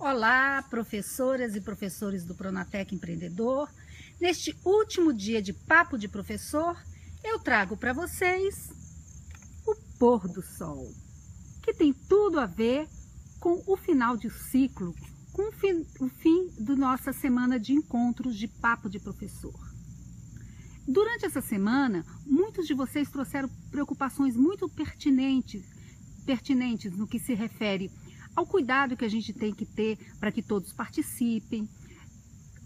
Olá, professoras e professores do Pronatec Empreendedor. Neste último dia de Papo de Professor, eu trago para vocês o pôr do sol, que tem tudo a ver com o final de ciclo, com o fim da nossa semana de encontros de Papo de Professor. Durante essa semana, muitos de vocês trouxeram preocupações muito pertinentes no que se refere ao cuidado que a gente tem que ter para que todos participem,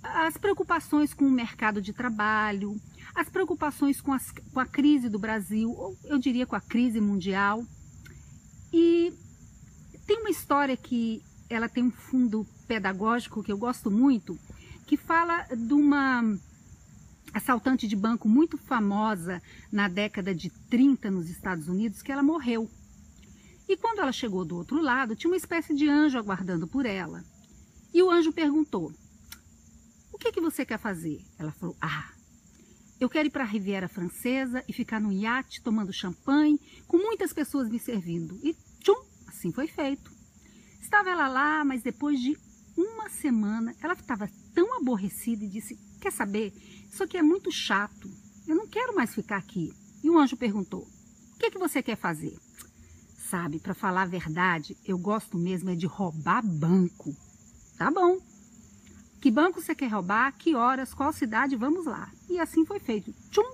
as preocupações com o mercado de trabalho, as preocupações com a crise do Brasil, ou eu diria com a crise mundial. E tem uma história que ela tem um fundo pedagógico que eu gosto muito, que fala de uma assaltante de banco muito famosa na década de 30 nos Estados Unidos, que ela morreu. E quando ela chegou do outro lado, tinha uma espécie de anjo aguardando por ela. E o anjo perguntou: o que você quer fazer? Ela falou: eu quero ir para a Riviera Francesa e ficar num iate tomando champanhe, com muitas pessoas me servindo. E tchum, assim foi feito. Estava ela lá, mas depois de uma semana, ela estava tão aborrecida e disse: quer saber? Isso aqui é muito chato, eu não quero mais ficar aqui. E o anjo perguntou: o que você quer fazer? Sabe, para falar a verdade, eu gosto mesmo é de roubar banco. Tá bom. Que banco você quer roubar? Que horas? Qual cidade? Vamos lá. E assim foi feito. Tchum!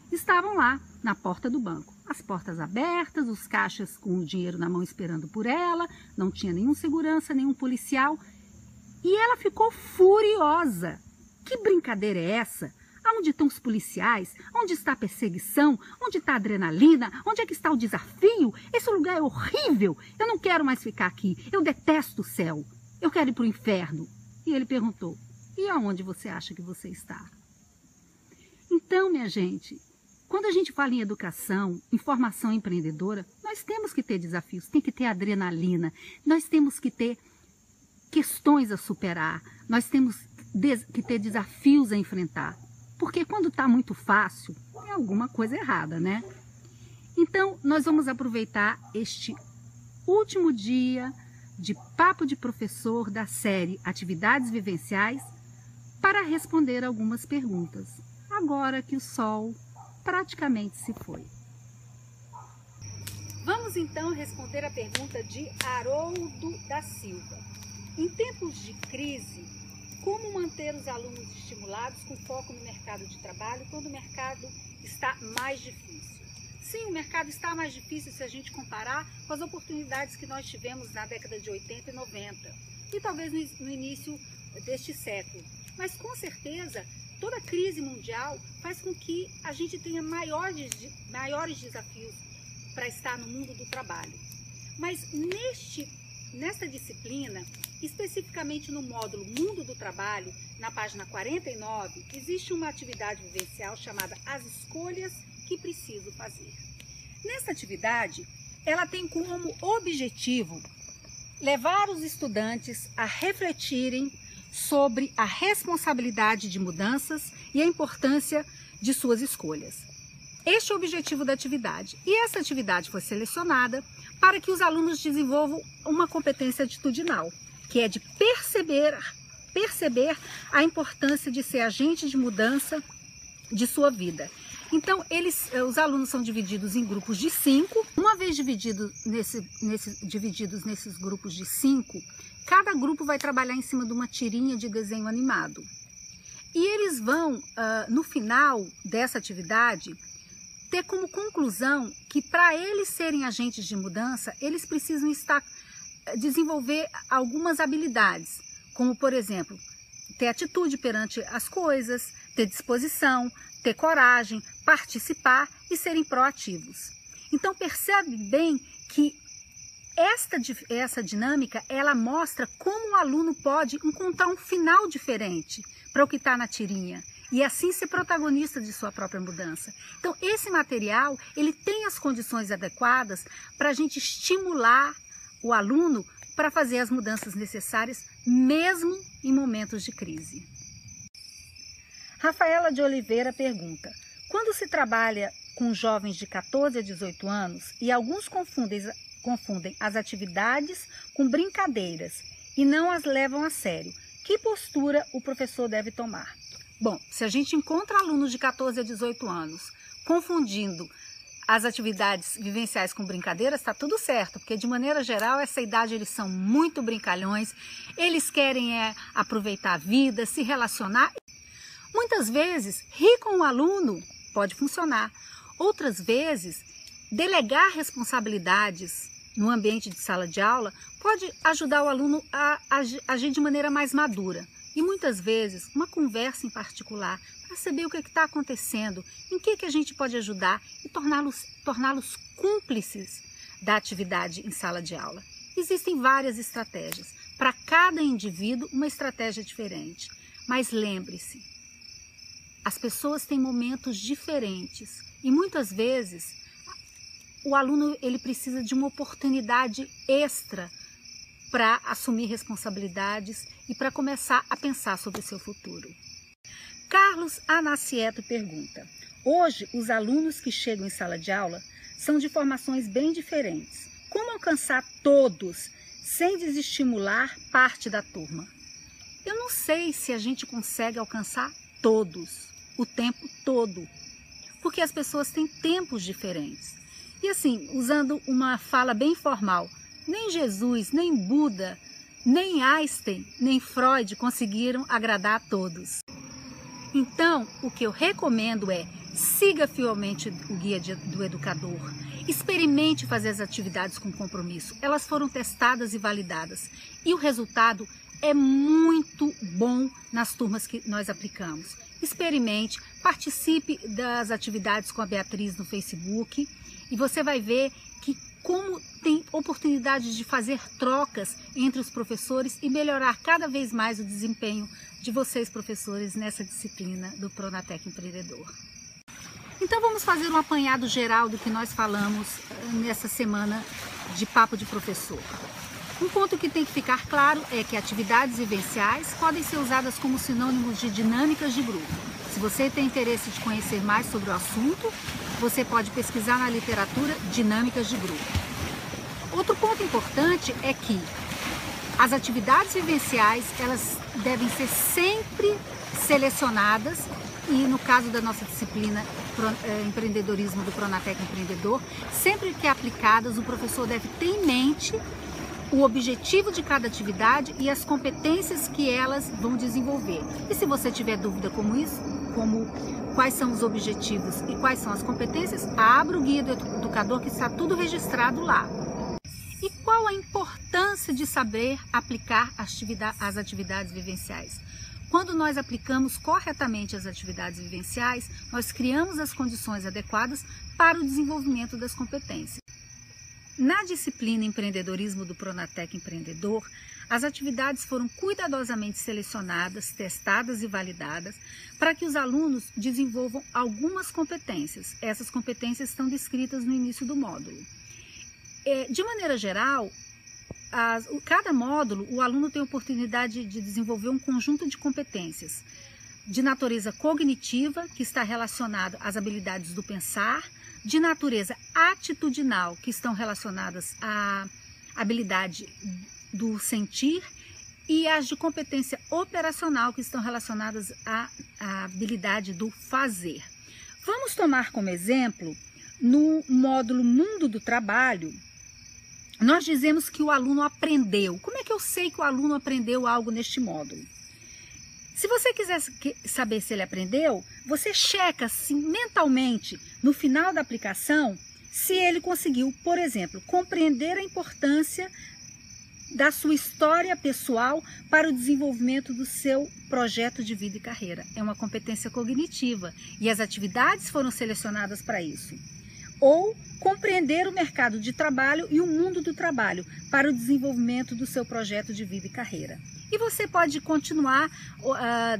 Estavam lá, na porta do banco. As portas abertas, os caixas com o dinheiro na mão esperando por ela. Não tinha nenhum segurança, nenhum policial. E ela ficou furiosa. Que brincadeira é essa? Onde estão os policiais? Onde está a perseguição? Onde está a adrenalina? Onde é que está o desafio? Esse lugar é horrível. Eu não quero mais ficar aqui. Eu detesto o céu. Eu quero ir para o inferno. E ele perguntou: e aonde você acha que você está? Então, minha gente, quando a gente fala em educação, em formação empreendedora, nós temos que ter desafios, tem que ter adrenalina, nós temos que ter questões a superar, nós temos que ter desafios a enfrentar. Porque quando está muito fácil, tem alguma coisa errada, né? Então, nós vamos aproveitar este último dia de Papo de Professor da série Atividades Vivenciais para responder algumas perguntas, agora que o sol praticamente se foi. Vamos então responder a pergunta de Haroldo da Silva. Em tempos de crise, como manter os alunos estimulados com foco no mercado de trabalho quando o mercado está mais difícil? Sim, o mercado está mais difícil se a gente comparar com as oportunidades que nós tivemos na década de 80 e 90 e talvez no início deste século. Mas com certeza toda a crise mundial faz com que a gente tenha maiores desafios para estar no mundo do trabalho. Mas nesta disciplina, especificamente no módulo Mundo do Trabalho, na página 49, existe uma atividade vivencial chamada As Escolhas que Preciso Fazer. Nessa atividade, ela tem como objetivo levar os estudantes a refletirem sobre a responsabilidade de mudanças e a importância de suas escolhas. Este é o objetivo da atividade. E essa atividade foi selecionada para que os alunos desenvolvam uma competência atitudinal, que é de perceber a importância de ser agente de mudança de sua vida. Então, os alunos são divididos em grupos de 5. Uma vez divididos nesses grupos de 5, cada grupo vai trabalhar em cima de uma tirinha de desenho animado. E eles vão, no final dessa atividade, ter como conclusão que para eles serem agentes de mudança, eles precisam desenvolver algumas habilidades, como, por exemplo, ter atitude perante as coisas, ter disposição, ter coragem, participar e serem proativos. Então, percebe bem que essa dinâmica, ela mostra como o aluno pode encontrar um final diferente para o que está na tirinha e assim ser protagonista de sua própria mudança. Então, esse material, ele tem as condições adequadas para a gente estimular o aluno para fazer as mudanças necessárias, mesmo em momentos de crise. Rafaela de Oliveira pergunta: quando se trabalha com jovens de 14 a 18 anos e alguns confundem as atividades com brincadeiras e não as levam a sério. Que postura o professor deve tomar? Bom, se a gente encontra alunos de 14 a 18 anos confundindo as atividades vivenciais com brincadeiras, está tudo certo, porque de maneira geral, essa idade eles são muito brincalhões, eles querem aproveitar a vida, se relacionar. Muitas vezes, rir com o aluno pode funcionar. Outras vezes, delegar responsabilidades no ambiente de sala de aula pode ajudar o aluno a agir de maneira mais madura. E muitas vezes, uma conversa em particular, para saber o que está acontecendo, em que a gente pode ajudar e torná-los cúmplices da atividade em sala de aula. Existem várias estratégias. Para cada indivíduo, uma estratégia diferente. Mas lembre-se, as pessoas têm momentos diferentes e muitas vezes o aluno ele precisa de uma oportunidade extra para assumir responsabilidades e para começar a pensar sobre o seu futuro. Carlos Anacieto pergunta: hoje os alunos que chegam em sala de aula são de formações bem diferentes. Como alcançar todos sem desestimular parte da turma? Eu não sei se a gente consegue alcançar todos o tempo todo, porque as pessoas têm tempos diferentes. E assim, usando uma fala bem formal, nem Jesus, nem Buda, nem Einstein, nem Freud conseguiram agradar a todos. Então, o que eu recomendo é siga fielmente o guia do educador, experimente fazer as atividades com compromisso. Elas foram testadas e validadas e o resultado é muito bom nas turmas que nós aplicamos. Experimente, participe das atividades com a Beatriz no Facebook e você vai ver que como tem oportunidade de fazer trocas entre os professores e melhorar cada vez mais o desempenho de vocês, professores, nessa disciplina do Pronatec Empreendedor. Então vamos fazer um apanhado geral do que nós falamos nessa semana de Papo de Professor. Um ponto que tem que ficar claro é que atividades vivenciais podem ser usadas como sinônimos de dinâmicas de grupo. Se você tem interesse de conhecer mais sobre o assunto, você pode pesquisar na literatura dinâmicas de grupo. Outro ponto importante é que as atividades vivenciais, elas devem ser sempre selecionadas e no caso da nossa disciplina empreendedorismo do Pronatec Empreendedor, sempre que aplicadas, o professor deve ter em mente o objetivo de cada atividade e as competências que elas vão desenvolver. E se você tiver dúvida como quais são os objetivos e quais são as competências, abra o guia do educador que está tudo registrado lá. E qual a importância de saber aplicar as atividades vivenciais? Quando nós aplicamos corretamente as atividades vivenciais, nós criamos as condições adequadas para o desenvolvimento das competências. Na disciplina Empreendedorismo do Pronatec Empreendedor, as atividades foram cuidadosamente selecionadas, testadas e validadas para que os alunos desenvolvam algumas competências. Essas competências estão descritas no início do módulo. De maneira geral, cada módulo, o aluno tem a oportunidade de desenvolver um conjunto de competências de natureza cognitiva, que está relacionado às habilidades do pensar, de natureza atitudinal, que estão relacionadas à habilidade do sentir, e as de competência operacional, que estão relacionadas à habilidade do fazer. Vamos tomar como exemplo, no módulo Mundo do Trabalho, nós dizemos que o aluno aprendeu. Como é que eu sei que o aluno aprendeu algo neste módulo? Se você quiser saber se ele aprendeu, você checa assim, mentalmente, no final da aplicação, se ele conseguiu, por exemplo, compreender a importância da sua história pessoal para o desenvolvimento do seu projeto de vida e carreira. É uma competência cognitiva e as atividades foram selecionadas para isso. Ou compreender o mercado de trabalho e o mundo do trabalho para o desenvolvimento do seu projeto de vida e carreira. E você pode continuar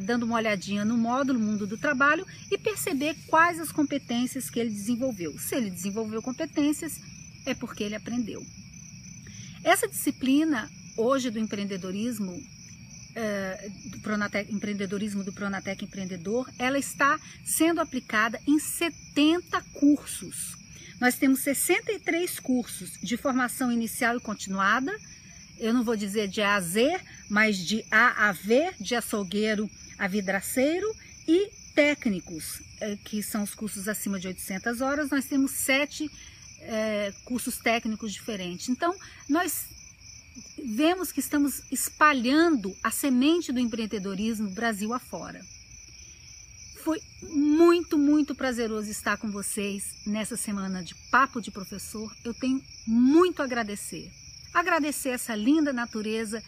dando uma olhadinha no módulo Mundo do Trabalho e perceber quais as competências que ele desenvolveu. Se ele desenvolveu competências, é porque ele aprendeu. Essa disciplina, hoje, do empreendedorismo, empreendedorismo do Pronatec Empreendedor, ela está sendo aplicada em 70 cursos. Nós temos 63 cursos de formação inicial e continuada, eu não vou dizer de A a Z, mas de A a V, de açougueiro a vidraceiro, e técnicos, que são os cursos acima de 800 horas. Nós temos 7 cursos técnicos diferentes. Então, nós vemos que estamos espalhando a semente do empreendedorismo Brasil afora. Foi muito, muito prazeroso estar com vocês nessa semana de Papo de Professor. Eu tenho muito a agradecer. Agradecer essa linda natureza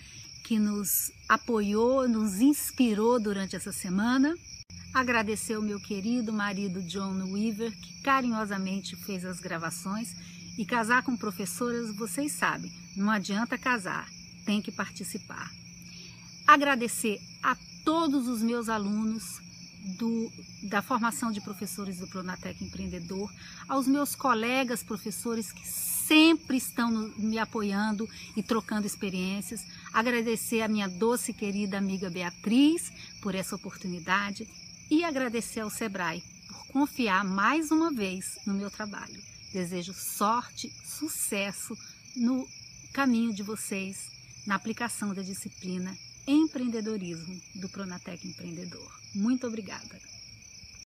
que nos apoiou, nos inspirou durante essa semana. Agradecer ao meu querido marido John Weaver, que carinhosamente fez as gravações. E casar com professoras, vocês sabem, não adianta casar, tem que participar. Agradecer a todos os meus alunos da formação de professores do Pronatec Empreendedor, aos meus colegas professores que sempre estão me apoiando e trocando experiências. Agradecer a minha doce querida amiga Beatriz por essa oportunidade e agradecer ao Sebrae por confiar mais uma vez no meu trabalho. Desejo sorte, sucesso no caminho de vocês na aplicação da disciplina Empreendedorismo do Pronatec Empreendedor. Muito obrigada!